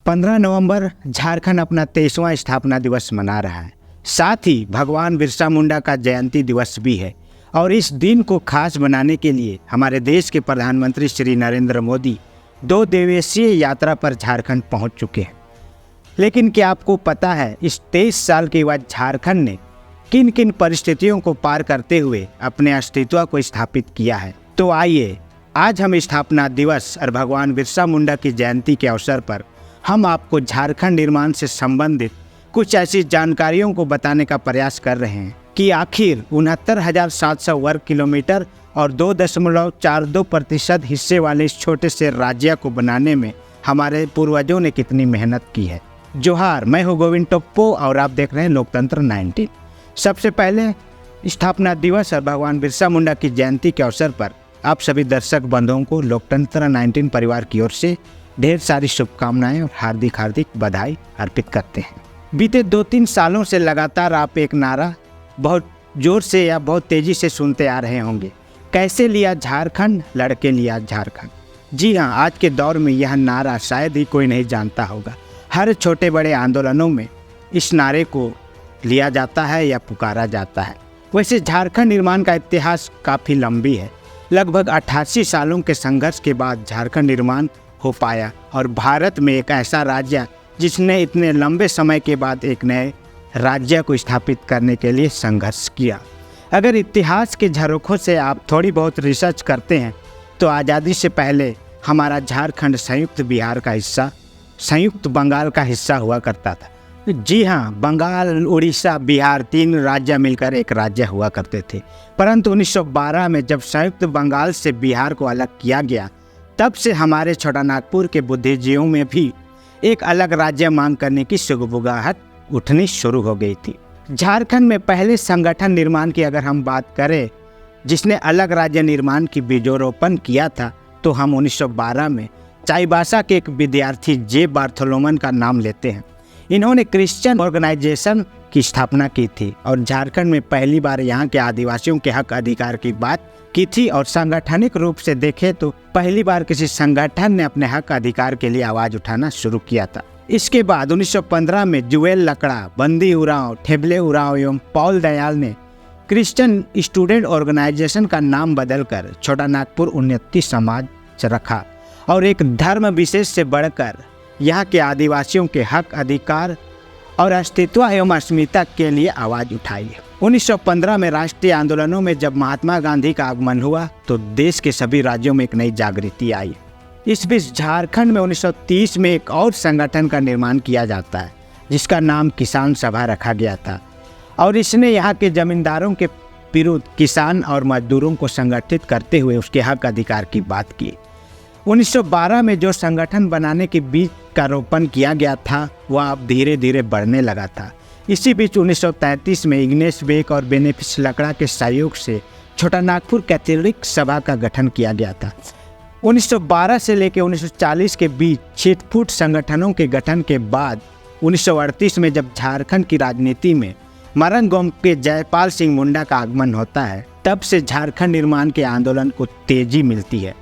15 नवंबर झारखंड अपना 23वां स्थापना दिवस मना रहा है। साथ ही भगवान बिरसा मुंडा का जयंती दिवस भी है और इस दिन को खास बनाने के लिए हमारे देश के प्रधानमंत्री श्री नरेंद्र मोदी 2 दिवसीय यात्रा पर झारखंड पहुंच चुके हैं। लेकिन क्या आपको पता है इस 23 साल के बाद झारखंड ने किन किन परिस्थितियों को पार करते हुए अपने अस्तित्व को स्थापित किया है? तो आइए आज हम स्थापना दिवस और भगवान बिरसा मुंडा की जयंती के अवसर पर हम आपको झारखंड निर्माण से संबंधित कुछ ऐसी जानकारियों को बताने का प्रयास कर रहे हैं कि आखिर 69,700 वर्ग किलोमीटर और 2.42% हिस्से वाले इस छोटे से राज्य को बनाने में हमारे पूर्वजों ने कितनी मेहनत की है। जोहार, मैं हूँ गोविंद टोप्पो और आप देख रहे हैं लोकतंत्र 19। सबसे पहले स्थापना दिवस और भगवान बिरसा मुंडा की जयंती के अवसर पर आप सभी दर्शक बंधुओं को लोकतंत्र 19 परिवार की ओर से ढेर सारी शुभकामनाएं और हार्दिक बधाई अर्पित करते हैं। बीते 2-3 सालों से लगातार आप एक नारा बहुत जोर से या बहुत तेज़ी से सुनते आ रहे होंगे, कैसे लिया झारखंड, लड़के लिया झारखंड। जी हाँ, आज के दौर में यह नारा शायद ही कोई नहीं जानता होगा। हर छोटे बड़े आंदोलनों में इस नारे को लिया जाता है या पुकारा जाता है। वैसे झारखंड निर्माण का इतिहास काफ़ी लंबी है। लगभग 88 सालों के संघर्ष के बाद झारखंड निर्माण हो पाया और भारत में एक ऐसा राज्य जिसने इतने लंबे समय के बाद एक नए राज्य को स्थापित करने के लिए संघर्ष किया। अगर इतिहास के झरोखों से आप थोड़ी बहुत रिसर्च करते हैं तो आज़ादी से पहले हमारा झारखंड संयुक्त बिहार का हिस्सा, संयुक्त बंगाल का हिस्सा हुआ करता था। जी हाँ, बंगाल, उड़ीसा, बिहार 3 राज्य मिलकर एक राज्य हुआ करते थे। परंतु 1912 में जब संयुक्त बंगाल से बिहार को अलग किया गया, तब से हमारे छोटा नागपुर के बुद्धिजीवियों में भी एक अलग राज्य मांग करने की सुगबुगाहट उठनी शुरू हो गई थी। झारखंड में पहले संगठन निर्माण की अगर हम बात करें जिसने अलग राज्य निर्माण की बीजोरोपण किया था, तो हम 1912 में चाईबासा के एक विद्यार्थी जे बार्थोलोमन का नाम लेते हैं। इन्होंने क्रिश्चियन ऑर्गेनाइजेशन की स्थापना की थी और झारखंड में पहली बार यहाँ के आदिवासियों के हक अधिकार की बात की थी और सांगठनिक रूप से देखें तो पहली बार किसी संगठन ने अपने हक अधिकार के लिए आवाज़ उठाना शुरू किया था। इसके बाद 1915 में जुएल लकड़ा, बंदी उरांव, ठेबले उरांव एवं पॉल दयाल ने क्रिश्चियन स्टूडेंट ऑर्गेनाइजेशन का नाम बदलकर छोटा नागपुर उन्नति समाज रखा और एक धर्म विशेष से बढ़कर यहाँ के आदिवासियों के हक अधिकार और अस्तित्व एवं अस्मिता के लिए आवाज़ उठाई। 1915 में राष्ट्रीय आंदोलनों में जब महात्मा गांधी का आगमन हुआ तो देश के सभी राज्यों में एक नई जागृति आई। इस बीच झारखंड में 1930 में एक और संगठन का निर्माण किया जाता है जिसका नाम किसान सभा रखा गया था और इसने यहाँ के जमींदारों के विरुद्ध किसान और मजदूरों को संगठित करते हुए उसके हक अधिकार की बात की। 1912 में जो संगठन बनाने के बीज का रोपण किया गया था वह अब धीरे धीरे बढ़ने लगा था। इसी बीच 1933 में इग्नेस बेक और बेनिफिस लकड़ा के सहयोग से छोटा नागपुर कैथोलिक सभा का गठन किया गया था। 1912 से लेकर 1940 के बीच छिटपुट संगठनों के गठन के बाद 1938 में जब झारखंड की राजनीति में मरंगोम के जयपाल सिंह मुंडा का आगमन होता है, तब से झारखंड निर्माण के आंदोलन को तेजी मिलती है।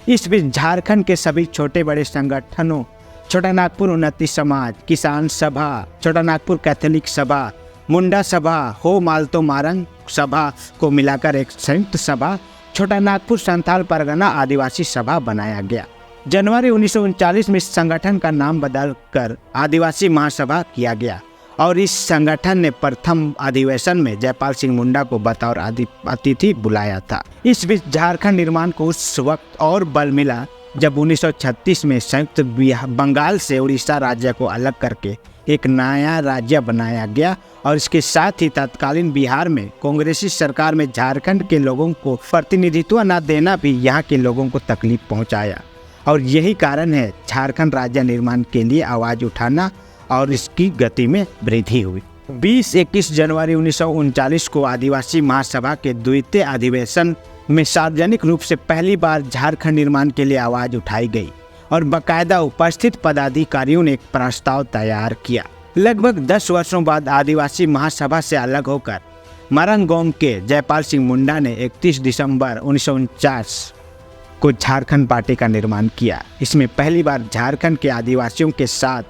इस बीच झारखंड के सभी छोटे बड़े संगठनों, छोटा नागपुर उन्नति समाज, किसान सभा, छोटा नागपुर कैथोलिक सभा, मुंडा सभा, हो मालतो मारंग सभा को मिलाकर एक संयुक्त सभा छोटा नागपुर संथाल परगना आदिवासी सभा बनाया गया। जनवरी 1939 में इस संगठन का नाम बदलकर आदिवासी महासभा किया गया और इस संगठन ने प्रथम अधिवेशन में जयपाल सिंह मुंडा को बतौर अतिथि बुलाया था। इस बीच झारखंड निर्माण को उस वक्त और बल मिला जब 1936 में संयुक्त बंगाल से उड़ीसा राज्य को अलग करके एक नया राज्य बनाया गया और इसके साथ ही तत्कालीन बिहार में कांग्रेसी सरकार में झारखंड के लोगों को प्रतिनिधित्व न देना भी यहाँ के लोगों को तकलीफ पहुँचाया और यही कारण है झारखंड राज्य निर्माण के लिए आवाज़ उठाना और इसकी गति में वृद्धि हुई। 20-21 जनवरी 1939 को आदिवासी महासभा के द्वितीय अधिवेशन में सार्वजनिक रूप से पहली बार झारखंड निर्माण के लिए आवाज़ उठाई गई और बाकायदा उपस्थित पदाधिकारियों ने एक प्रस्ताव तैयार किया। लगभग 10 वर्षों बाद आदिवासी महासभा से अलग होकर मरंगोम के जयपाल सिंह मुंडा ने 31 दिसंबर 1949 को झारखंड पार्टी का निर्माण किया। इसमें पहली बार झारखंड के आदिवासियों के साथ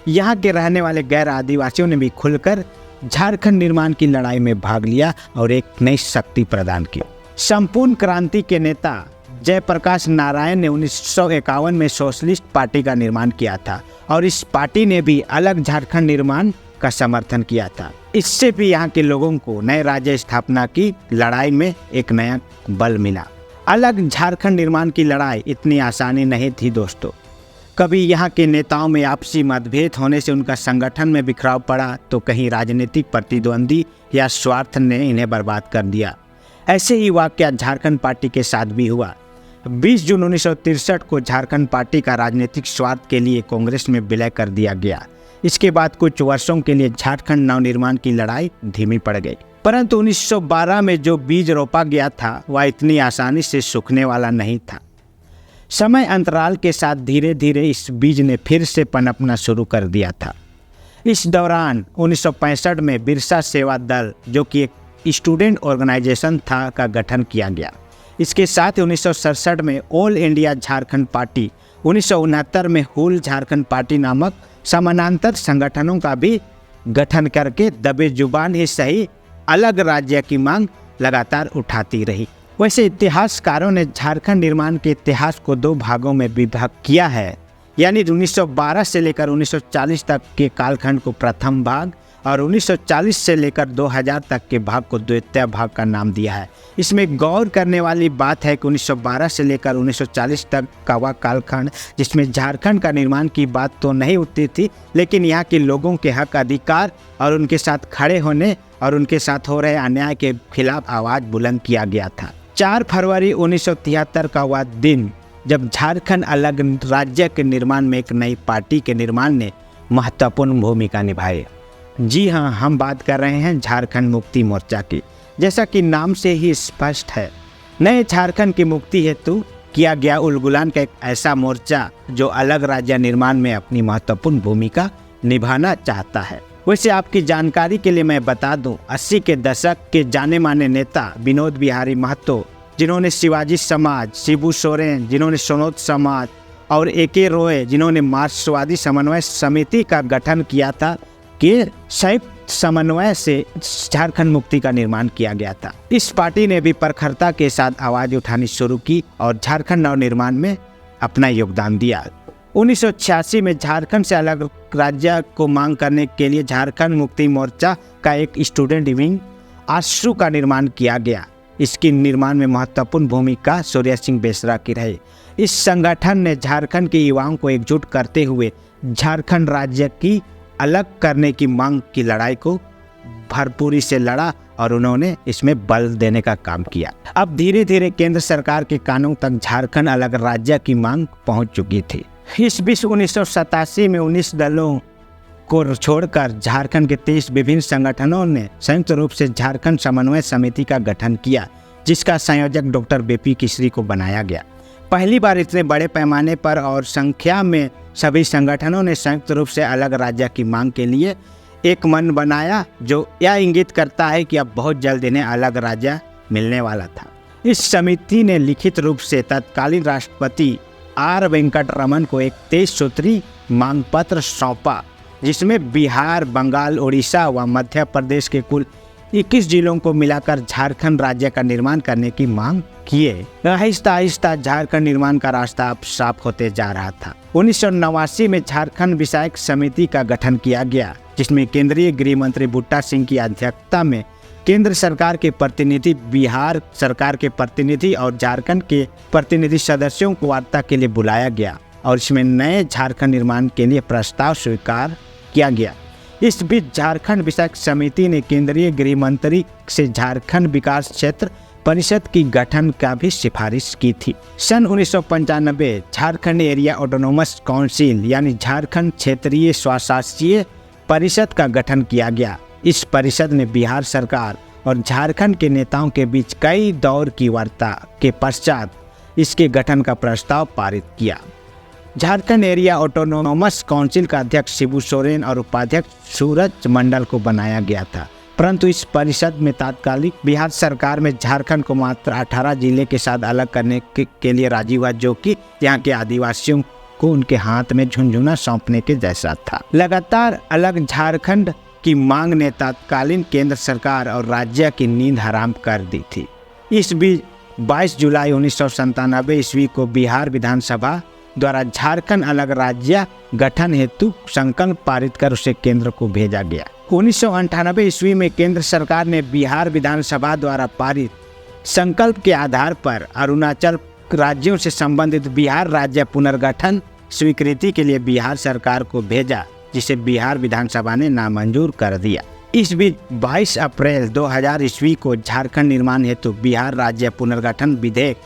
यहाँ के रहने वाले गैर आदिवासियों ने भी खुलकर झारखंड निर्माण की लड़ाई में भाग लिया और एक नई शक्ति प्रदान की। संपूर्ण क्रांति के नेता जयप्रकाश नारायण ने 1951 में सोशलिस्ट पार्टी का निर्माण किया था और इस पार्टी ने भी अलग झारखंड निर्माण का समर्थन किया था। इससे भी यहाँ के लोगों को नए राज्य स्थापना की लड़ाई में एक नया बल मिला। अलग झारखंड निर्माण की लड़ाई इतनी आसानी नहीं थी दोस्तों। कभी यहाँ के नेताओं में आपसी मतभेद होने से उनका संगठन में बिखराव पड़ा, तो कहीं राजनीतिक प्रतिद्वंदी या स्वार्थ ने इन्हें बर्बाद कर दिया। ऐसे ही वाकया झारखंड पार्टी के साथ भी हुआ। 20 जून 1963 को झारखंड पार्टी का राजनीतिक स्वार्थ के लिए कांग्रेस में विलय कर दिया गया। इसके बाद कुछ वर्षों के लिए झारखंड नवनिर्माण की लड़ाई धीमी पड़ गई। परंतु 1912 में जो बीज रोपा गया था वह इतनी आसानी से सूखने वाला नहीं था। समय अंतराल के साथ धीरे धीरे इस बीज ने फिर से पनपना शुरू कर दिया था। इस दौरान 1965 में बिरसा सेवा दल, जो कि एक स्टूडेंट ऑर्गेनाइजेशन था, का गठन किया गया। इसके साथ ही 1967 में ऑल इंडिया झारखंड पार्टी, 1969 में हुल झारखंड पार्टी नामक समानांतर संगठनों का भी गठन करके दबे जुबान ही सही अलग राज्य की मांग लगातार उठाती रही। वैसे इतिहासकारों ने झारखंड निर्माण के इतिहास को दो भागों में विभाग किया है, यानी 1912 से लेकर 1940 तक के कालखंड को प्रथम भाग और 1940 से लेकर 2000 तक के भाग को द्वितीय भाग का नाम दिया है। इसमें गौर करने वाली बात है कि 1912 से लेकर 1940 तक का वह कालखंड जिसमें झारखंड का निर्माण की बात तो नहीं उठती थी, लेकिन यहाँ के लोगों के हक अधिकार और उनके साथ खड़े होने और उनके साथ हो रहे अन्याय के खिलाफ आवाज़ बुलंद किया गया था। 4 फरवरी 1973 का वह दिन जब झारखंड अलग राज्य के निर्माण में एक नई पार्टी के निर्माण ने महत्वपूर्ण भूमिका निभाई। जी हाँ, हम बात कर रहे हैं झारखंड मुक्ति मोर्चा की। जैसा कि नाम से ही स्पष्ट है, नए झारखंड की मुक्ति हेतु किया गया उलगुलान का एक ऐसा मोर्चा जो अलग राज्य निर्माण में अपनी महत्वपूर्ण भूमिका निभाना चाहता है। वैसे आपकी जानकारी के लिए मैं बता दूं, 80 के दशक के जाने माने नेता विनोद बिहारी महतो, जिन्होंने शिवाजी समाज, शिबू सोरेन जिन्होंने सोनोद समाज और AK रॉय जिन्होंने मार्क्सवादी समन्वय समिति का गठन किया था, के संयुक्त समन्वय से झारखंड मुक्ति का निर्माण किया गया था। इस पार्टी ने भी प्रखरता के साथ आवाज़ उठानी शुरू की और झारखंड नवनिर्माण में अपना योगदान दिया। 1986 में झारखंड से अलग राज्य को मांग करने के लिए झारखंड मुक्ति मोर्चा का एक स्टूडेंट विंग आश्रू का निर्माण किया गया। इसके निर्माण में महत्वपूर्ण भूमिका सूर्य सिंह बेसरा की रही। इस संगठन ने झारखंड के युवाओं को एकजुट करते हुए झारखंड राज्य की अलग करने की मांग की लड़ाई को भरपूरी से लड़ा और उन्होंने इसमें बल देने का काम किया। अब धीरे धीरे केंद्र सरकार के कानों तक झारखंड अलग राज्य की मांग पहुंच चुकी थी। इस बीच 1987 में 19 दलों को छोड़कर झारखंड के 23 विभिन्न संगठनों ने संयुक्त रूप से झारखंड समन्वय समिति का गठन किया, जिसका संयोजक डॉक्टर BP किसरी को बनाया गया। पहली बार इतने बड़े पैमाने पर और संख्या में सभी संगठनों ने संयुक्त रूप से अलग राज्य की मांग के लिए एक मन बनाया, जो यह इंगित करता है कि अब बहुत जल्द इन्हें अलग राज्य मिलने वाला था। इस समिति ने लिखित रूप से तत्कालीन राष्ट्रपति R वेंकटरमन को एक 23 सूत्री मांग पत्र सौंपा, जिसमें बिहार, बंगाल, उड़ीसा व मध्य प्रदेश के कुल 21 जिलों को मिलाकर झारखंड राज्य का निर्माण करने की मांग किए। आहिस्ता आहिस्ता झारखंड निर्माण का रास्ता अब साफ होते जा रहा था। 1989 में झारखंड विषयक समिति का गठन किया गया, जिसमें केंद्रीय गृह मंत्री बूटा सिंह की अध्यक्षता में केंद्र सरकार के प्रतिनिधि, बिहार सरकार के प्रतिनिधि और झारखंड के प्रतिनिधि सदस्यों को वार्ता के लिए बुलाया गया और इसमें नए झारखंड निर्माण के लिए प्रस्ताव स्वीकार किया गया। इस बीच झारखंड विषयक समिति ने केंद्रीय गृह मंत्री से झारखंड विकास क्षेत्र परिषद की गठन का भी सिफारिश की थी। सन 1995 झारखंड एरिया ऑटोनोमस काउंसिल यानी झारखंड क्षेत्रीय स्वशासीय परिषद का गठन किया गया। इस परिषद ने बिहार सरकार और झारखंड के नेताओं के बीच कई दौर की वार्ता के पश्चात इसके गठन का प्रस्ताव पारित किया। झारखंड एरिया ऑटोनोमस काउंसिल का अध्यक्ष शिबू सोरेन और उपाध्यक्ष सूरज मंडल को बनाया गया था, परंतु इस परिषद में तात्कालिक बिहार सरकार में झारखंड को मात्र 18 जिले के साथ अलग करने के लिए राजी हुआ, जो कि यहाँ के आदिवासियों को उनके हाथ में झुनझुना सौंपने के जैसा था। लगातार अलग झारखंड की मांग ने तत्कालीन केंद्र सरकार और राज्य की नींद हराम कर दी थी। इस बीच 22 जुलाई 1997 ईस्वी को बिहार विधानसभा द्वारा झारखंड अलग राज्य गठन हेतु संकल्प पारित कर उसे केंद्र को भेजा गया। 1998 ईस्वी में केंद्र सरकार ने बिहार विधानसभा द्वारा पारित संकल्प के आधार पर अरुणाचल राज्यों से संबंधित बिहार राज्य पुनर्गठन स्वीकृति के लिए बिहार सरकार को भेजा, जिसे बिहार विधानसभा ने नामंजूर कर दिया। इस बीच 22 अप्रैल 2000 ईस्वी को झारखंड निर्माण हेतु बिहार राज्य पुनर्गठन विधेयक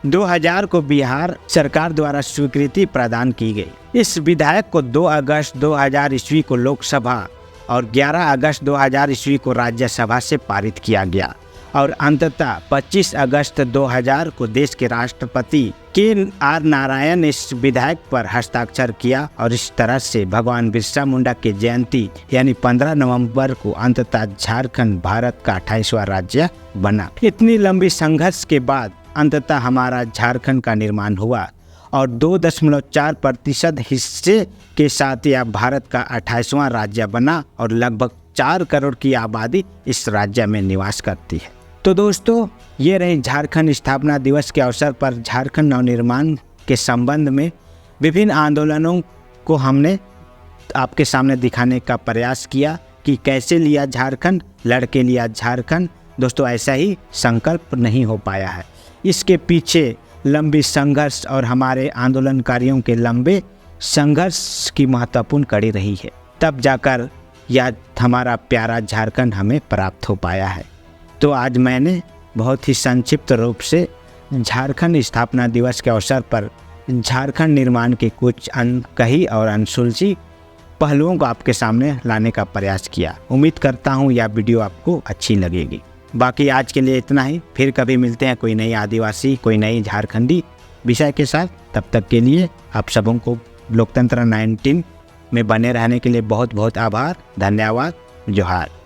2000 को बिहार सरकार द्वारा स्वीकृति प्रदान की गई। इस विधेयक को 2 अगस्त 2000 ईस्वी को लोकसभा और 11 अगस्त 2000 ईस्वी को राज्यसभा से पारित किया गया और अंततः 25 अगस्त 2000 को देश के राष्ट्रपति KR नारायण इस विधेयक पर हस्ताक्षर किया और इस तरह से भगवान बिरसा मुंडा की जयंती यानी 15 नवंबर को अंततः झारखंड भारत का 28वां राज्य बना। इतनी लंबी संघर्ष के बाद अंततः हमारा झारखंड का निर्माण हुआ और 2.4% हिस्से के साथ यह भारत का 28वां राज्य बना और लगभग 4 करोड़ की आबादी इस राज्य में निवास करती है। तो दोस्तों, ये रही झारखंड स्थापना दिवस के अवसर पर झारखंड नवनिर्माण के संबंध में विभिन्न आंदोलनों को हमने आपके सामने दिखाने का प्रयास किया कि कैसे लिया झारखंड, लड़के लिया झारखंड। दोस्तों, ऐसा ही संकल्प नहीं हो पाया है। इसके पीछे लंबी संघर्ष और हमारे आंदोलनकारियों के लंबे संघर्ष की महत्वपूर्ण कड़ी रही है, तब जाकर यह हमारा प्यारा झारखंड हमें प्राप्त हो पाया है। तो आज मैंने बहुत ही संक्षिप्त रूप से झारखंड स्थापना दिवस के अवसर पर झारखंड निर्माण के कुछ अनकही और अनसुलझी पहलुओं को आपके सामने लाने का प्रयास किया। उम्मीद करता हूँ यह वीडियो आपको अच्छी लगेगी। बाकी आज के लिए इतना ही, फिर कभी मिलते हैं कोई नई आदिवासी, कोई नई झारखंडी विषय के साथ। तब तक के लिए आप सबों को लोकतंत्र 19 में बने रहने के लिए बहुत बहुत आभार, धन्यवाद, जोहार।